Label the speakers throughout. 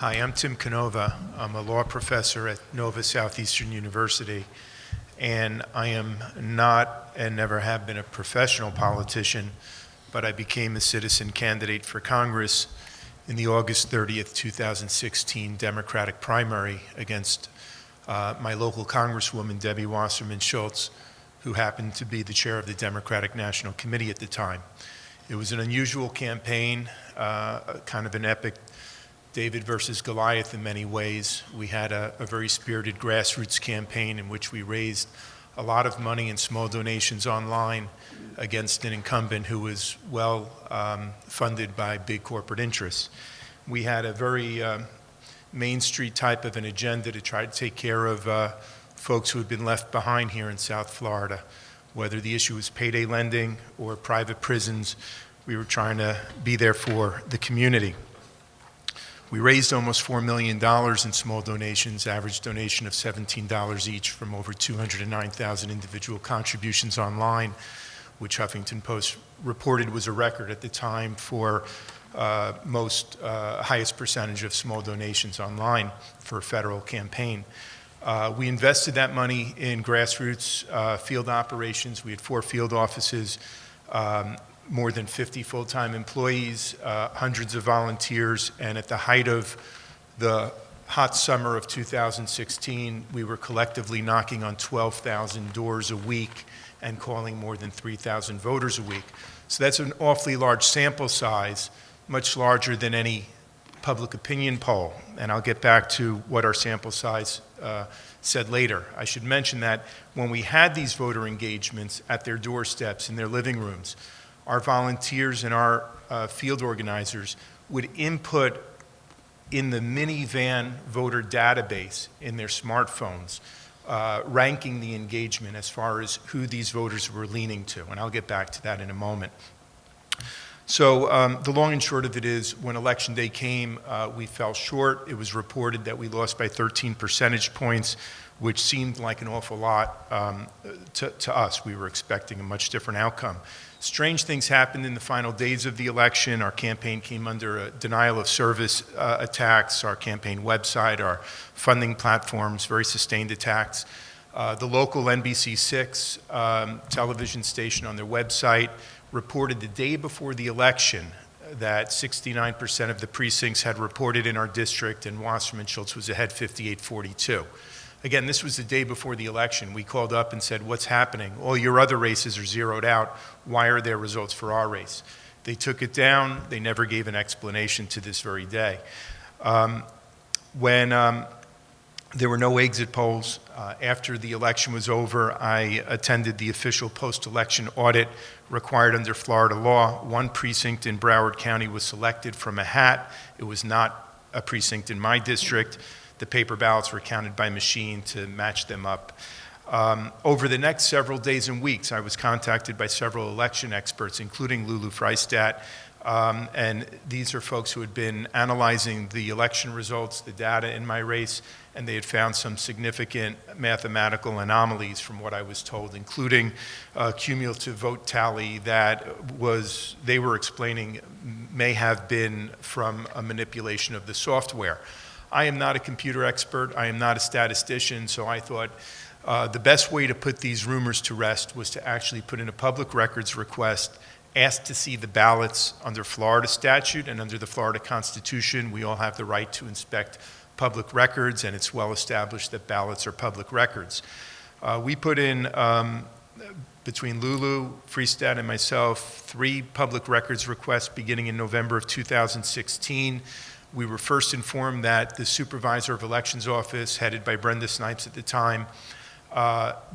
Speaker 1: Hi, I'm Tim Canova. I'm a law professor at Nova Southeastern University, and I am not and never have been a professional politician, but I became a citizen candidate for Congress in the August 30th, 2016 Democratic primary against my local Congresswoman, Debbie Wasserman Schultz, who happened to be the chair of the Democratic National Committee at the time. It was an unusual campaign, kind of an epic David versus Goliath in many ways. We had a very spirited grassroots campaign in which we raised a lot of money in small donations online against an incumbent who was well funded by big corporate interests. We had a very Main Street type of an agenda to try to take care of folks who had been left behind here in South Florida. Whether the issue was payday lending or private prisons, we were trying to be there for the community. We raised almost $4 million in small donations, average donation of $17 each from over 209,000 individual contributions online, which Huffington Post reported was a record at the time for highest percentage of small donations online for a federal campaign. We invested that money in grassroots field operations. We had 4 field offices, more than 50 full-time employees, hundreds of volunteers, and at the height of the hot summer of 2016, we were collectively knocking on 12,000 doors a week and calling more than 3,000 voters a week. So that's an awfully large sample size, much larger than any public opinion poll, and I'll get back to what our sample size said later. I should mention that when we had these voter engagements at their doorsteps, in their living rooms, our volunteers and our field organizers would input in the minivan voter database in their smartphones, ranking the engagement as far as who these voters were leaning to, and I'll get back to that in a moment. So the long and short of it is, when Election Day came, we fell short. It was reported that we lost by 13 percentage points, which seemed like an awful lot to us. We were expecting a much different outcome. Strange things happened in the final days of the election. Our campaign came under a denial of service attacks, our campaign website, our funding platforms, very sustained attacks. The local NBC6 television station on their website reported the day before the election that 69% of the precincts had reported in our district, and Wasserman Schultz was ahead 58-42. Again, this was the day before the election. We called up and said, what's happening? All your other races are zeroed out. Why are there results for our race? They took it down. They never gave an explanation to this very day. When there were no exit polls, after the election was over, I attended the official post-election audit required under Florida law. One precinct in Broward County was selected from a hat. It was not a precinct in my district. The paper ballots were counted by machine to match them up. Over the next several days and weeks, I was contacted by several election experts, including Lulu Freistat, and these are folks who had been analyzing the election results, the data in my race, and they had found some significant mathematical anomalies from what I was told, including a cumulative vote tally that they were explaining may have been from a manipulation of the software. I am not a computer expert. I am not a statistician, so I thought the best way to put these rumors to rest was to actually put in a public records request, ask to see the ballots under Florida statute and under the Florida Constitution. We all have the right to inspect public records, and it's well established that ballots are public records. We put in, between Lulu, Freistat, and myself, 3 public records requests beginning in November of 2016. We were first informed that the supervisor of elections office, headed by Brenda Snipes at the time,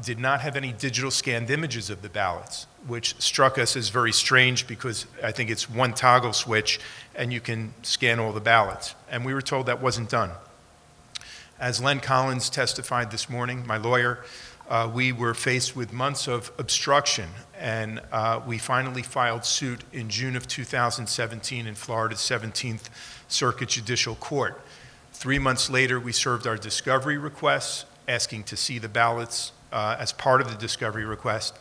Speaker 1: did not have any digital scanned images of the ballots, which struck us as very strange because I think it's one toggle switch and you can scan all the ballots. And we were told that wasn't done. As Len Collins testified this morning, my lawyer, we were faced with months of obstruction, and we finally filed suit in June of 2017 in Florida's 17th Circuit Judicial Court. 3 months later, we served our discovery requests, asking to see the ballots as part of the discovery request.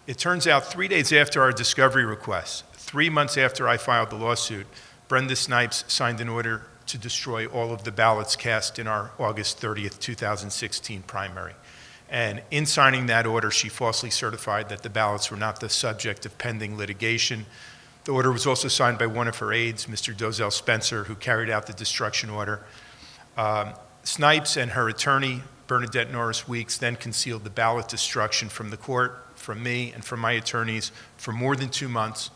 Speaker 1: It turns out 3 days after our discovery request, 3 months after I filed the lawsuit, Brenda Snipes signed an order to destroy all of the ballots cast in our August 30th, 2016 primary. And in signing that order, she falsely certified that the ballots were not the subject of pending litigation. The order was also signed by one of her aides, Mr. Dozell Spencer, who carried out the destruction order. Snipes and her attorney, Bernadette Norris Weeks, then concealed the ballot destruction from the court, from me, and from my attorneys for more than 2 months.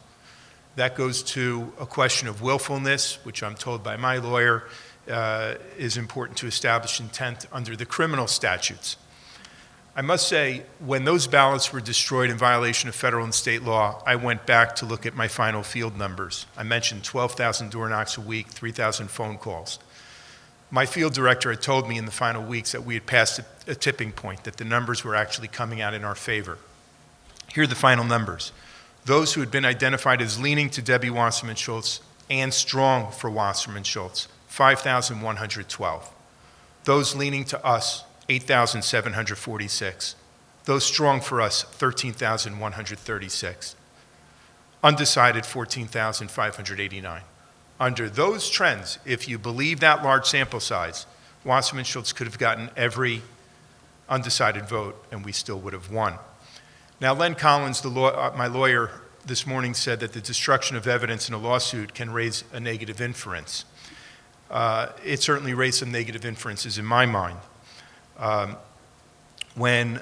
Speaker 1: That goes to a question of willfulness, which I'm told by my lawyer is important to establish intent under the criminal statutes. I must say, when those ballots were destroyed in violation of federal and state law, I went back to look at my final field numbers. I mentioned 12,000 door knocks a week, 3,000 phone calls. My field director had told me in the final weeks that we had passed a tipping point, that the numbers were actually coming out in our favor. Here are the final numbers. Those who had been identified as leaning to Debbie Wasserman Schultz and strong for Wasserman Schultz, 5,112. Those leaning to us, 8,746. Those strong for us, 13,136. Undecided, 14,589. Under those trends, if you believe that large sample size, Wasserman Schultz could have gotten every undecided vote and we still would have won. Now, Len Collins, my lawyer, this morning said that the destruction of evidence in a lawsuit can raise a negative inference. It certainly raised some negative inferences in my mind. When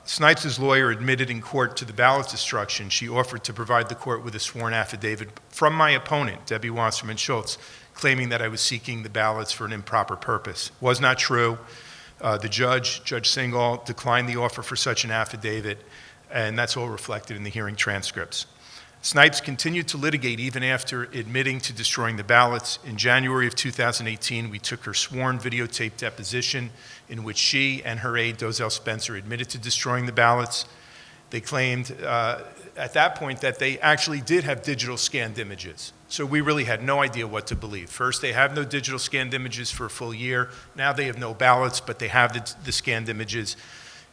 Speaker 1: Snipes' lawyer admitted in court to the ballot destruction, she offered to provide the court with a sworn affidavit from my opponent, Debbie Wasserman Schultz, claiming that I was seeking the ballots for an improper purpose. Was not true. The judge, Judge Singal, declined the offer for such an affidavit, and that's all reflected in the hearing transcripts. Snipes continued to litigate even after admitting to destroying the ballots. In January of 2018, we took her sworn videotape deposition in which she and her aide, Dozell Spencer, admitted to destroying the ballots. They claimed at that point that they actually did have digital scanned images. So we really had no idea what to believe. First, they have no digital scanned images for a full year. Now they have no ballots, but they have the scanned images.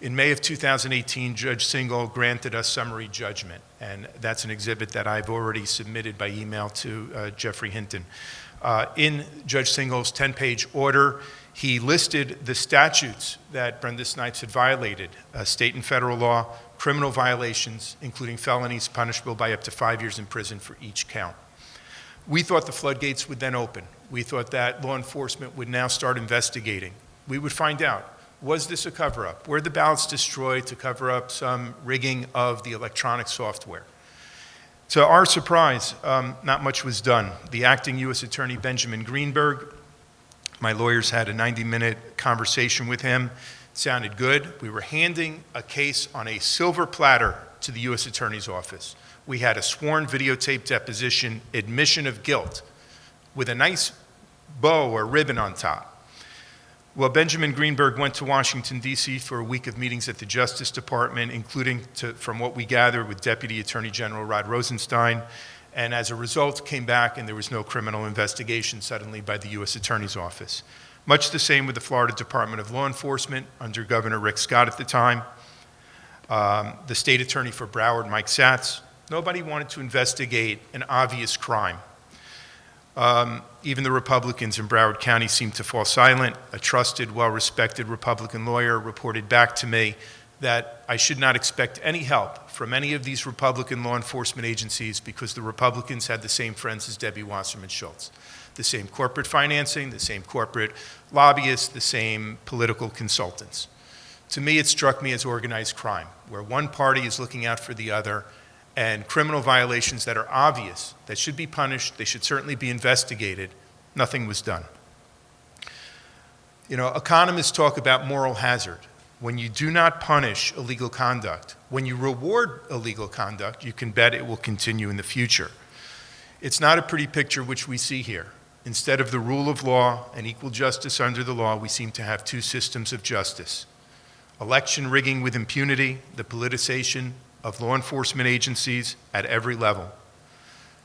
Speaker 1: In May of 2018, Judge Singal granted us summary judgment, and that's an exhibit that I've already submitted by email to Jeffrey Hinton. In Judge Singal's 10-page order, he listed the statutes that Brenda Snipes had violated, state and federal law, criminal violations, including felonies punishable by up to 5 years in prison for each count. We thought the floodgates would then open. We thought that law enforcement would now start investigating. We would find out, was this a cover-up? Were the ballots destroyed to cover up some rigging of the electronic software? To our surprise, not much was done. The acting U.S. Attorney, Benjamin Greenberg, my lawyers had a 90-minute conversation with him. It sounded good. We were handing a case on a silver platter to the U.S. Attorney's office. We had a sworn videotape deposition, admission of guilt, with a nice bow or ribbon on top. Well, Benjamin Greenberg went to Washington, D.C. for a week of meetings at the Justice Department, including, from what we gathered, with Deputy Attorney General Rod Rosenstein, and as a result came back and there was no criminal investigation suddenly by the U.S. Attorney's Office. Much the same with the Florida Department of Law Enforcement under Governor Rick Scott at the time. The State Attorney for Broward, Mike Satz. Nobody wanted to investigate an obvious crime. Even the Republicans in Broward County seemed to fall silent. A trusted, well-respected Republican lawyer reported back to me that I should not expect any help from any of these Republican law enforcement agencies because the Republicans had the same friends as Debbie Wasserman Schultz. The same corporate financing, the same corporate lobbyists, the same political consultants. To me, it struck me as organized crime, where one party is looking out for the other, and criminal violations that are obvious, that should be punished, they should certainly be investigated, nothing was done. You know, economists talk about moral hazard. When you do not punish illegal conduct, when you reward illegal conduct, you can bet it will continue in the future. It's not a pretty picture which we see here. Instead of the rule of law and equal justice under the law, we seem to have two systems of justice. Election rigging with impunity, the politicization of law enforcement agencies at every level.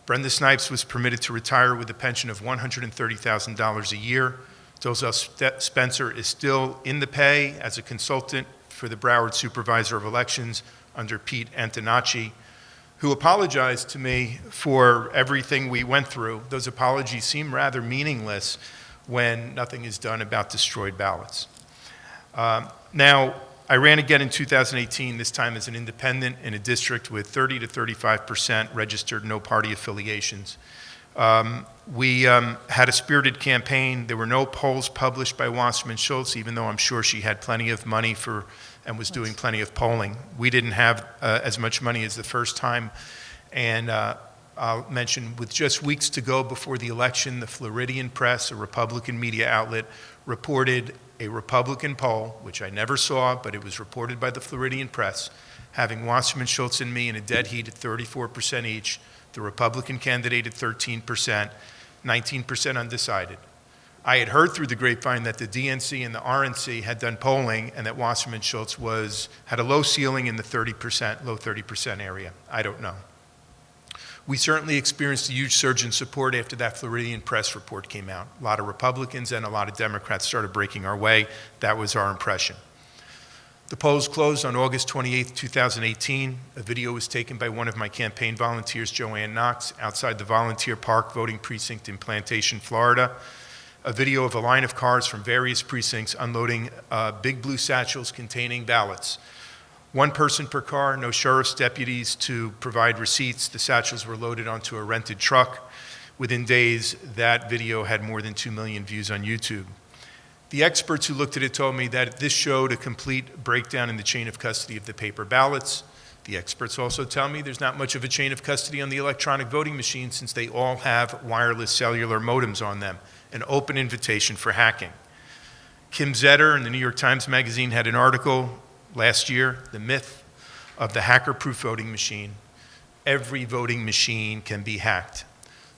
Speaker 1: Brenda Snipes was permitted to retire with a pension of $130,000 a year. Dozell Spencer is still in the pay as a consultant for the Broward Supervisor of Elections under Pete Antonacci. who apologized to me for everything we went through. Those apologies seem rather meaningless when nothing is done about destroyed ballots. Now, I ran again in 2018, this time as an independent in a district with 30 to 35% registered no party affiliations. We had a spirited campaign. There were no polls published by Wasserman Schultz, even though I'm sure she had plenty of money for and was doing plenty of polling. We didn't have as much money as the first time. And I'll mention, with just weeks to go before the election, the Floridian Press, a Republican media outlet, reported a Republican poll, which I never saw, but it was reported by the Floridian Press, having Wasserman Schultz and me in a dead heat at 34% each, the Republican candidate at 13%, 19% undecided. I had heard through the grapevine that the DNC and the RNC had done polling and that Wasserman Schultz had a low ceiling in the 30%, low 30% area. I don't know. We certainly experienced a huge surge in support after that Floridian Press report came out. A lot of Republicans and a lot of Democrats started breaking our way. That was our impression. The polls closed on August 28, 2018. A video was taken by one of my campaign volunteers, Joanne Knox, outside the Volunteer Park voting precinct in Plantation, Florida. A video of a line of cars from various precincts unloading big blue satchels containing ballots. One person per car, no sheriff's deputies to provide receipts. The satchels were loaded onto a rented truck. Within days, that video had more than 2 million views on YouTube. The experts who looked at it told me that this showed a complete breakdown in the chain of custody of the paper ballots. The experts also tell me there's not much of a chain of custody on the electronic voting machines since they all have wireless cellular modems on them, an open invitation for hacking. Kim Zetter in the New York Times Magazine had an article last year, The Myth of the Hacker-Proof Voting Machine. Every voting machine can be hacked.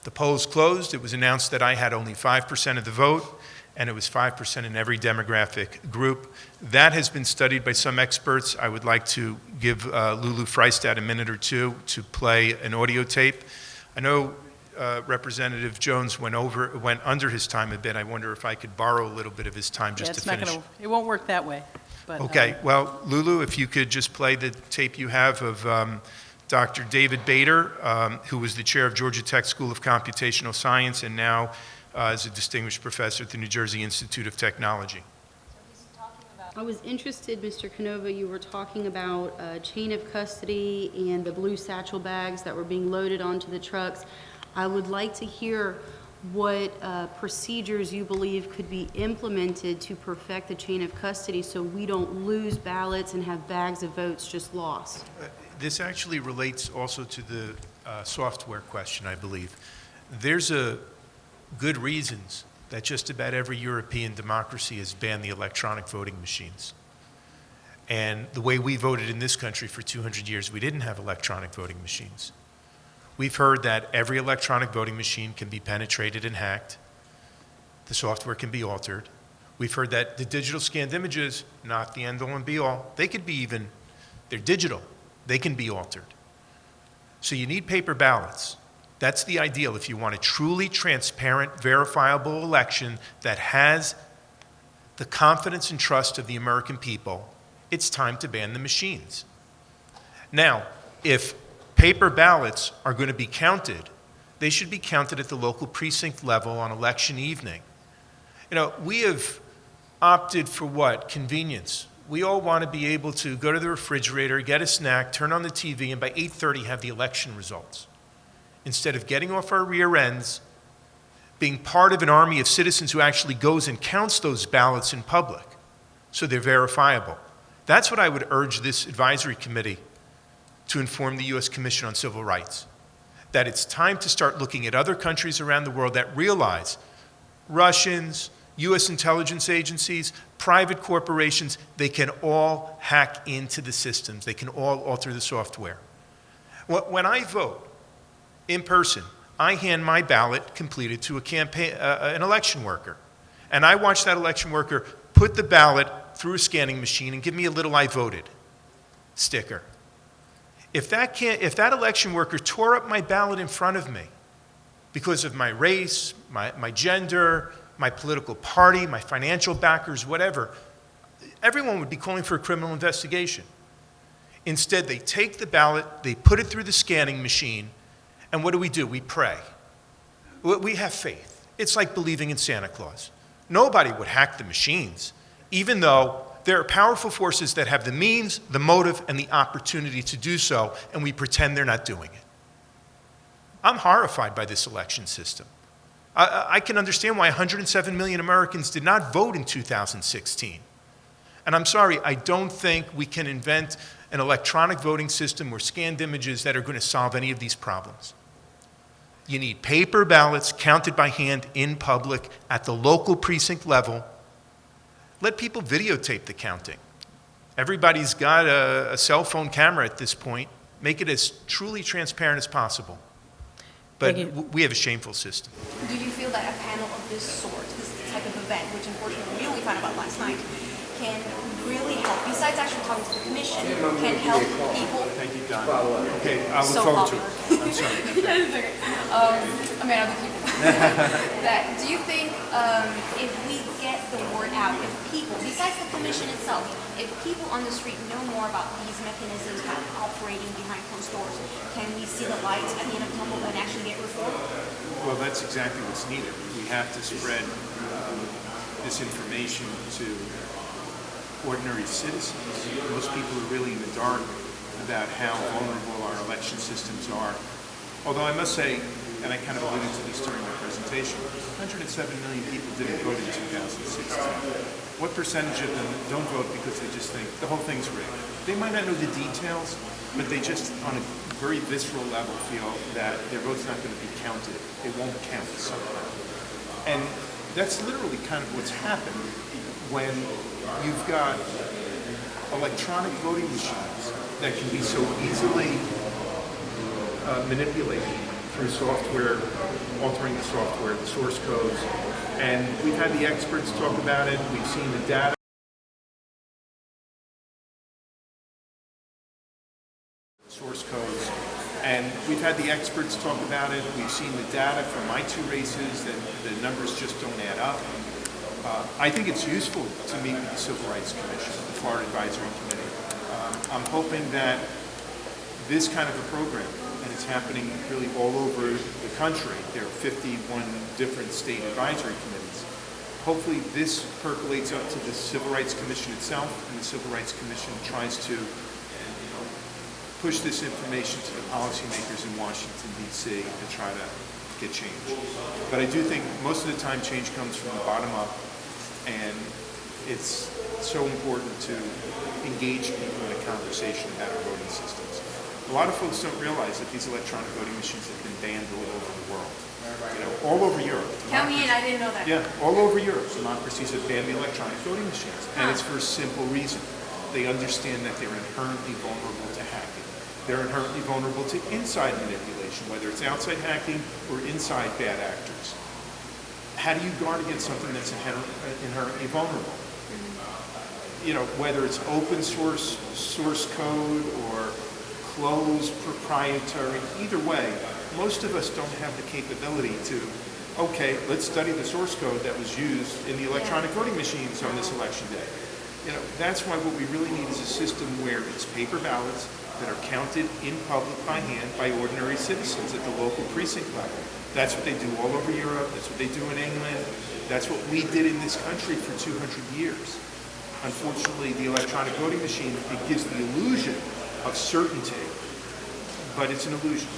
Speaker 1: The polls closed. It was announced that I had only 5% of the vote, and it was 5% in every demographic group. That has been studied by some experts. I would like to give Lulu Freistad a minute or two to play an audio tape. I know Representative Jones went under his time a bit. I wonder if I could borrow a little bit of his time just to finish.
Speaker 2: It won't work that way. But,
Speaker 1: okay, well, Lulu, if you could just play the tape you have of Dr. David Bader, who was the chair of Georgia Tech School of Computational Science and now is a distinguished professor at the New Jersey Institute of Technology.
Speaker 3: I was interested, Mr. Canova, you were talking about chain of custody and the blue satchel bags that were being loaded onto the trucks. I would like to hear what procedures you believe could be implemented to perfect the chain of custody so we don't lose ballots and have bags of votes just lost.
Speaker 1: This actually relates also to the software question, I believe. There's good reasons that just about every European democracy has banned the electronic voting machines. And the way we voted in this country for 200 years, we didn't have electronic voting machines. We've heard that every electronic voting machine can be penetrated and hacked. The software can be altered. We've heard that the digital scanned images, not the end all and be all, they could be they're digital. They can be altered. So you need paper ballots. That's the ideal if you want a truly transparent, verifiable election that has the confidence and trust of the American people. It's time to ban the machines. Now, if paper ballots are going to be counted, they should be counted at the local precinct level on election evening. You know, we have opted for what? Convenience. We all want to be able to go to the refrigerator, get a snack, turn on the TV, and by 8:30 have the election results. Instead of getting off our rear ends, being part of an army of citizens who actually goes and counts those ballots in public so they're verifiable. That's what I would urge this advisory committee to inform the U.S. Commission on Civil Rights, that it's time to start looking at other countries around the world that realize Russians, U.S. intelligence agencies, private corporations, they can all hack into the systems. They can all alter the software. When I vote in person, I hand my ballot completed to an election worker. And I watch that election worker put the ballot through a scanning machine and give me a little "I voted" sticker. If that election worker tore up my ballot in front of me because of my race, my gender, my political party, my financial backers, whatever, everyone would be calling for a criminal investigation. Instead, they take the ballot, they put it through the scanning machine, and what do? We pray. We have faith. It's like believing in Santa Claus. Nobody would hack the machines, even though there are powerful forces that have the means, the motive, and the opportunity to do so, and we pretend they're not doing it. I'm horrified by this election system. I can understand why 107 million Americans did not vote in 2016. And I'm sorry, I don't think we can invent an electronic voting system or scanned images that are going to solve any of these problems. You need paper ballots counted by hand in public at the local precinct level. Let people videotape the counting. Everybody's got a cell phone camera at this point. Make it as truly transparent as possible. But we have a shameful system.
Speaker 4: Do you feel that a panel of this sort, this type of event, which unfortunately we only found out last night, can really help, besides actually talking to the commission, can help people?
Speaker 1: Thank you, Don. Okay, I look
Speaker 4: So
Speaker 1: forward to
Speaker 4: popular.
Speaker 1: it. I'm sorry.
Speaker 4: That's okay. I mean, other people. Do you think if we get the word out, if people, besides the commission itself, if people on the street know more about these mechanisms kind of operating behind closed doors, can we see the lights at the end of the tunnel and actually get reform?
Speaker 1: Well, that's exactly what's needed. We have to spread this information to ordinary citizens. Most people are really in the dark about how vulnerable our election systems are. Although I must say, and I kind of alluded to this during my presentation, 107 million people didn't vote in 2016. What percentage of them don't vote because they just think the whole thing's rigged? They might not know the details, but they just, on a very visceral level, feel that their vote's not going to be counted. It won't count somehow. And that's literally kind of what's happened when you've got electronic voting machines that can be so easily manipulated through software, altering the software, the source codes. And we've had the experts talk about it. We've seen the data. Source codes. And we've had the experts talk about it. We've seen the data from my two races, that the numbers just don't add up. I think it's useful to meet with the Civil Rights Commission, the Florida Advisory Committee. I'm hoping that this kind of a program, and it's happening really all over the country, there are 51 different state advisory committees. Hopefully this percolates up to the Civil Rights Commission itself, and the Civil Rights Commission tries to push this information to the policymakers in Washington, D.C. to try to get change. But I do think most of the time change comes from the bottom up, and it's so important to engage people in a conversation about our voting systems. A lot of folks don't realize that these electronic voting machines have been banned all over the world. You know, all over Europe.
Speaker 4: Count me in, I didn't know that.
Speaker 1: Yeah, all over Europe, democracies have banned the electronic voting machines. And it's for a simple reason. They understand that they're inherently vulnerable to hacking. They're inherently vulnerable to inside manipulation, whether it's outside hacking or inside bad actors. How do you guard against something that's inherently vulnerable? You know, whether it's open source code or closed proprietary, either way, most of us don't have the capability to, okay, let's study the source code that was used in the electronic voting machines on this election day. You know, that's why what we really need is a system where it's paper ballots that are counted in public by hand by ordinary citizens at the local precinct level. That's what they do all over Europe. That's what they do in England. That's what we did in this country for 200 years. Unfortunately, the electronic voting machine, it gives the illusion of certainty, but it's an illusion.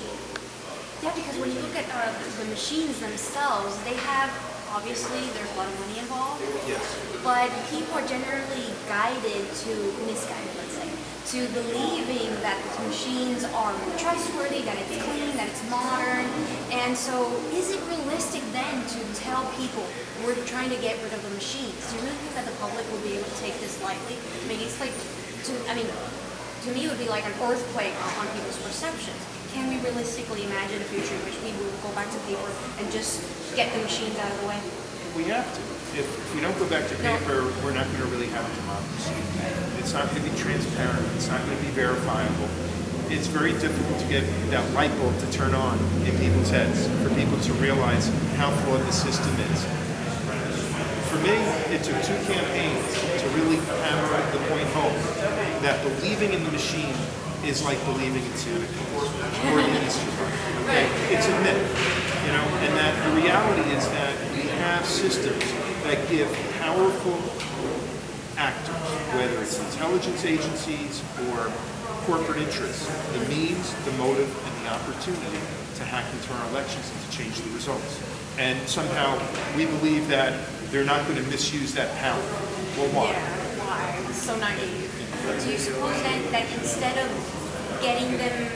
Speaker 4: Yeah, because when you look at the machines themselves, they have, obviously, there's a lot of money involved.
Speaker 1: Yes.
Speaker 4: But people are generally misguided, let's say, to believing that the machines are more trustworthy, that it's clean, that it's modern. And so is it realistic then to tell people we're trying to get rid of the machines? Do you really think that the public will be able to take this lightly? I mean, it's like, to me it would be like an earthquake on people's perceptions. Can we realistically imagine a future in which people will go back to paper and just get the machines out of the way?
Speaker 1: We have to. If we don't go back to paper, we're not going to really have a democracy. It's not going to be transparent. It's not going to be verifiable. It's very difficult to get that light bulb to turn on in people's heads, for people to realize how flawed the system is. For me, it took 2 campaigns to really hammer the point home that believing in the machine is like believing in Santa Claus or in Easter Bunny. Okay? It's a myth, you know, and that the reality is that we have systems that give powerful actors, whether it's intelligence agencies or corporate interests, the means, the motive, and the opportunity to hack into our elections and to change the results. And somehow we believe that they're not going to misuse that power. Well, why?
Speaker 4: Yeah, why? It's so naive. Do you suppose then that instead of getting them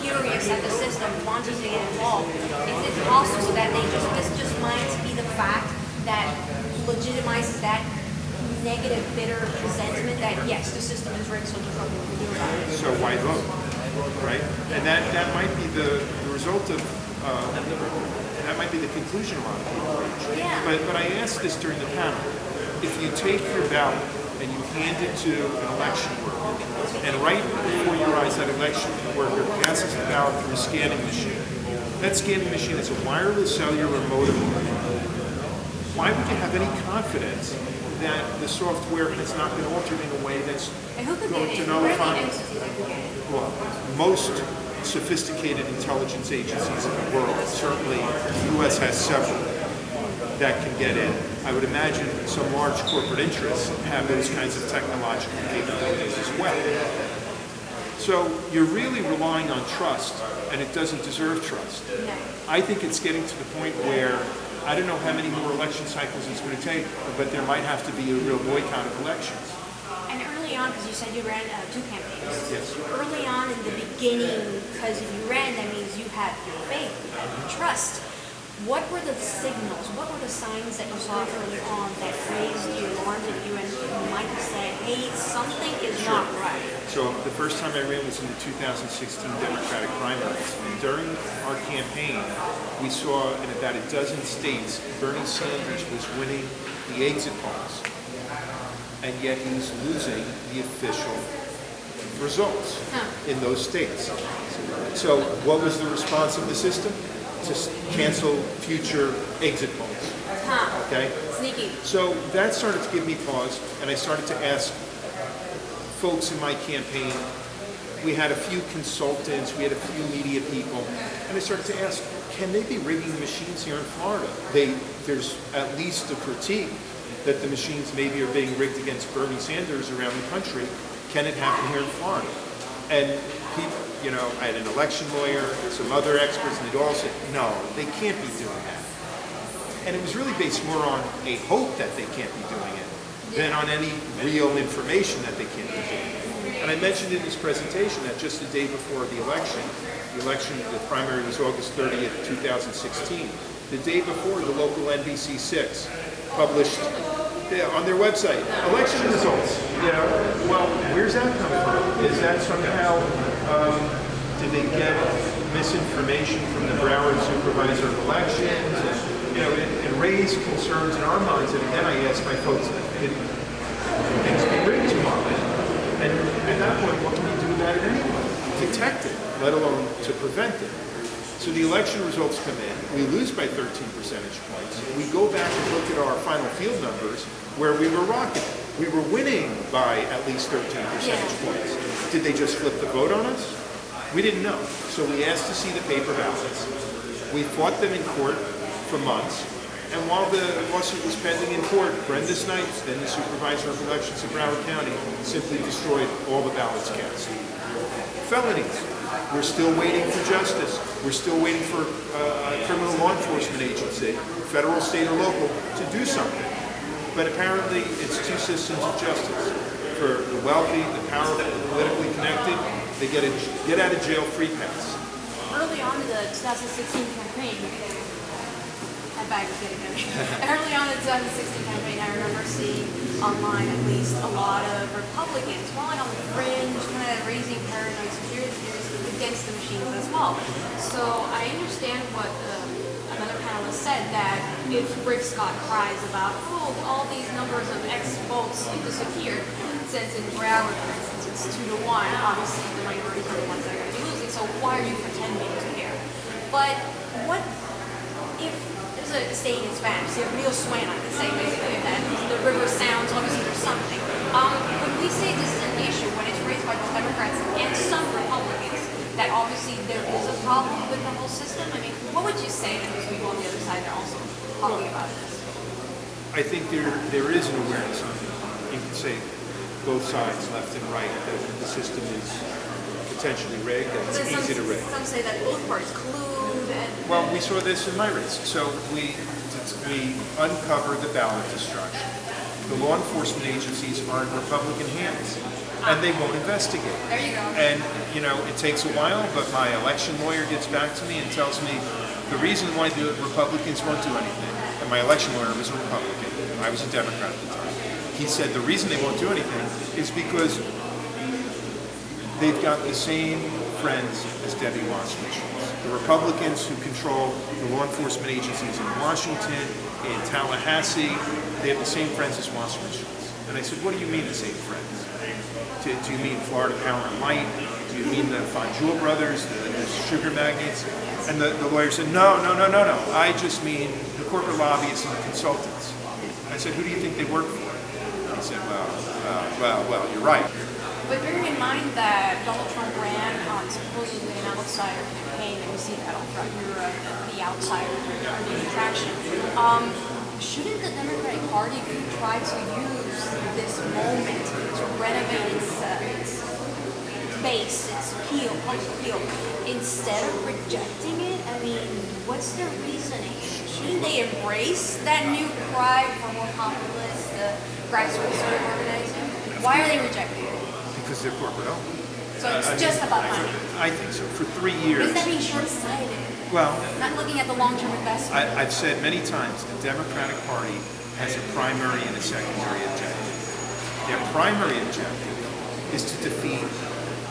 Speaker 4: furious at the system, wanting to get involved, is it also so that this just might be the fact that legitimizes that negative, bitter resentment that yes, the system is rigged, so there's nothing we can do about it?
Speaker 1: So why vote, right? And that might be the result of, that might be the conclusion a lot of people reach.
Speaker 4: Yeah.
Speaker 1: But I asked this during the panel. If you take your ballot and you hand it to an election worker, and right before your eyes that election worker passes the ballot through a scanning machine, that scanning machine is a wireless cellular modem. Why would you have any confidence that the software has not been altered in a way that's
Speaker 4: And who could
Speaker 1: going
Speaker 4: get
Speaker 1: to
Speaker 4: in?
Speaker 1: nullify?
Speaker 4: Where are the entities that could get in?
Speaker 1: Well, most sophisticated intelligence agencies in the world, certainly the U.S. has several that can get in. I would imagine some large corporate interests have those kinds of technological capabilities as well. So you're really relying on trust, and it doesn't deserve trust.
Speaker 4: No.
Speaker 1: I think it's getting to the point where I don't know how many more election cycles it's going to take, but there might have to be a real boycott of elections.
Speaker 4: And early on, because you said you ran 2 campaigns.
Speaker 1: Yes.
Speaker 4: Early on in the beginning, because if you ran, that means you had your faith, you had your trust. What were the signals? What were the signs that you saw early on that raised you, alarmed you, and you might have said, hey, something is not right?
Speaker 1: So the first time I ran was in the 2016 Democratic primaries. And during our campaign, we saw in about a dozen states, Bernie Sanders was winning the exit polls. And yet he was losing the official results in those states. So what was the response of the system? To cancel future exit polls. Okay?
Speaker 4: Sneaky.
Speaker 1: So that started to give me pause, and I started to ask folks in my campaign. We had a few consultants, we had a few media people, and I started to ask, can they be rigging the machines here in Florida? There's at least a critique that the machines maybe are being rigged against Bernie Sanders around the country. Can it happen here in Florida? And people, you know, I had an election lawyer, some other experts, and they'd all say, no, they can't be doing that. And it was really based more on a hope that they can't be doing it than on any real information that they can't be doing it. And I mentioned in this presentation that just the day before the election, the primary was August 30th, 2016. The day before, the local NBC6 published on their website, election results. You know, well, where's that come from? Is that somehow, did they get misinformation from the Broward Supervisor of Elections? And, you know, it raised concerns in our minds. And again, I asked my folks, did things be rigged tomorrow? And at that point, what can you do about it anyway? Detect it, let alone to prevent it. So the election results come in, we lose by 13 percentage points. We go back and look at our final field numbers where we were rocketing. We were winning by at least 13 percentage points. Did they just flip the vote on us? We didn't know. So we asked to see the paper ballots. We fought them in court for months. And while the lawsuit was pending in court, Brenda Snipes, then the supervisor of elections in Broward County, simply destroyed all the ballots cast. Felonies. We're still waiting for justice. We're still waiting for a criminal law enforcement agency, federal, state, or local, to do something. But apparently, it's two systems of justice. For the wealthy, the powerful, the politically connected, they get a get-out-of-jail-free pass.
Speaker 4: Early on in the 2016 campaign, that bag is getting heavy. Early on in the 2016 campaign, I remember seeing online at least a lot of Republicans, more like on the fringe, kind of raising paranoid security theories against the machines as well. So I understand what another panelist said, that if Rick Scott cries about, oh, all these numbers of X votes disappeared, since in Broward, for instance, it's 2-1, obviously the minority are the ones that are going to be losing, so why are you pretending to care? But what if there's a saying in Spanish, the real suena, they say basically that the river sounds, obviously there's something. When we say this is an issue, when it's raised by both Democrats and some
Speaker 1: I think there is an awareness on, you could say, both sides, left and right, that the system is potentially rigged, and it's easy to rig.
Speaker 4: Some say that both parties collude and...
Speaker 1: Well, we saw this in my race. So we uncovered the ballot destruction. The law enforcement agencies are in Republican hands, and they won't investigate.
Speaker 4: There you go.
Speaker 1: And, it takes a while, but my election lawyer gets back to me and tells me the reason why the Republicans won't do anything, and my election lawyer was a Republican, I was a Democrat at the time. He said the reason they won't do anything is because they've got the same friends as Debbie Wasserman Schultz. The Republicans who control the law enforcement agencies in Washington, in Tallahassee, they have the same friends as Wasserman Schultz. And I said, what do you mean the same friends? Do you mean Florida Power and Light? Do you mean the Fanjul brothers, the sugar magnates? And the lawyer said, no. I just mean the corporate lobbyists and the consultants. I said, who do you think they work for? He said, well, you're right.
Speaker 4: But bearing in mind that Donald Trump ran on supposedly an outsider campaign, and we see that all throughout Europe, the outsiders are the attraction. Shouldn't the Democratic Party try to use this moment to renovate its base, its appeal, public appeal, instead of rejecting it? I mean, what's their reasoning? Shouldn't they embrace that new cry for more populist, grassroots sort of organizing? Why are they rejecting it?
Speaker 1: Because they're corporate owned.
Speaker 4: So it's just about money.
Speaker 1: I think so. For 3 years.
Speaker 4: Isn't that being short-sighted?
Speaker 1: Well,
Speaker 4: Not looking at the long-term investment.
Speaker 1: I've said many times the Democratic Party has a primary and a secondary objective. Their primary objective is to defeat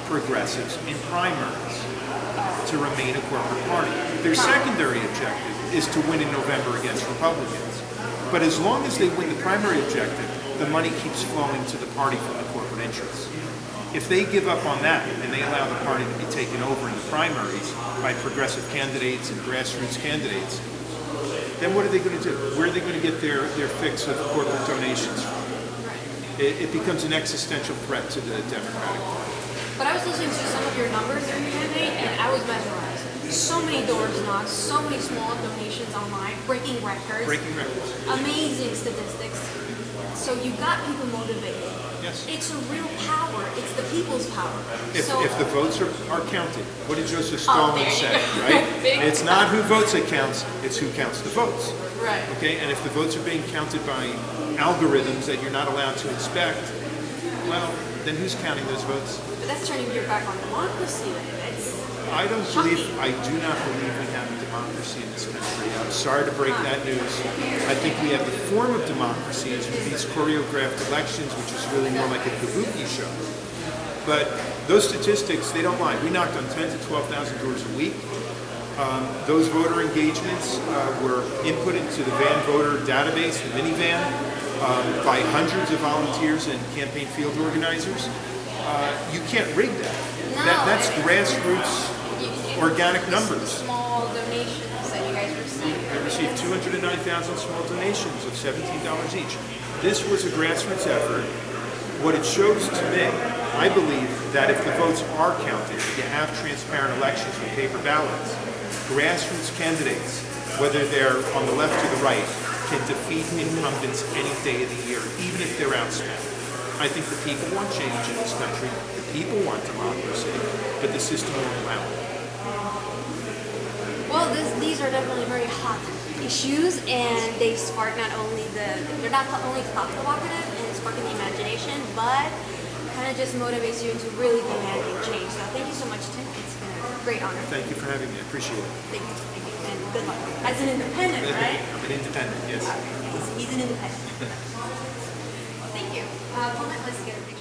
Speaker 1: progressives in primaries, to remain a corporate party. Their secondary objective is to win in November against Republicans. But as long as they win the primary objective, the money keeps flowing to the party from the corporate interests. If they give up on that and they allow the party to be taken over in the primaries by progressive candidates and grassroots candidates, then what are they going to do? Where are they going to get their fix of corporate donations from? It becomes an existential threat to the Democratic Party.
Speaker 4: But I was listening to some of your numbers during the campaign, and I was mesmerized. So many doors knocked, so many small donations online, breaking records. Amazing statistics. So you got people motivated.
Speaker 1: Yes.
Speaker 4: It's a real power. It's the people's power.
Speaker 1: If the votes are counted, what did Joseph
Speaker 4: Oh,
Speaker 1: Stalin
Speaker 4: there you
Speaker 1: say,
Speaker 4: go.
Speaker 1: right?
Speaker 4: Big
Speaker 1: It's not who votes that counts, it's who counts the votes.
Speaker 4: Right.
Speaker 1: Okay, and if the votes are being counted by algorithms that you're not allowed to inspect, well, then who's counting those votes?
Speaker 4: But that's turning your back on democracy.
Speaker 1: I do not believe we have a democracy in this country. I'm sorry to break that news. I think we have the form of democracy is with these choreographed elections, which is really more like a kabuki show. But those statistics, they don't lie. We knocked on 10 to 12,000 doors a week. Those voter engagements were input into the van voter database, the minivan, by hundreds of volunteers and campaign field organizers. You can't rig that. That's grassroots organic numbers.
Speaker 4: Small donations that you guys received.
Speaker 1: I received 209,000 small donations of $17 each. This was a grassroots effort. What it shows to me, I believe that if the votes are counted, you have transparent elections with paper ballots. Grassroots candidates, whether they're on the left or the right, can defeat incumbents any day of the year, even if they're outspent. I think the people want change in this country. The people want democracy, but the system won't allow it.
Speaker 4: Well, these are definitely very hot issues, and they spark they're not only thought provocative and sparking the imagination, but kind of just motivates you into really demanding change. So thank you so much, Tim. It's been a great honor.
Speaker 1: Thank you for having me. I appreciate it.
Speaker 4: Thank you, and good luck. As an independent, right?
Speaker 1: I'm an independent, yes.
Speaker 4: He's an independent. Thank you. Let's get a picture.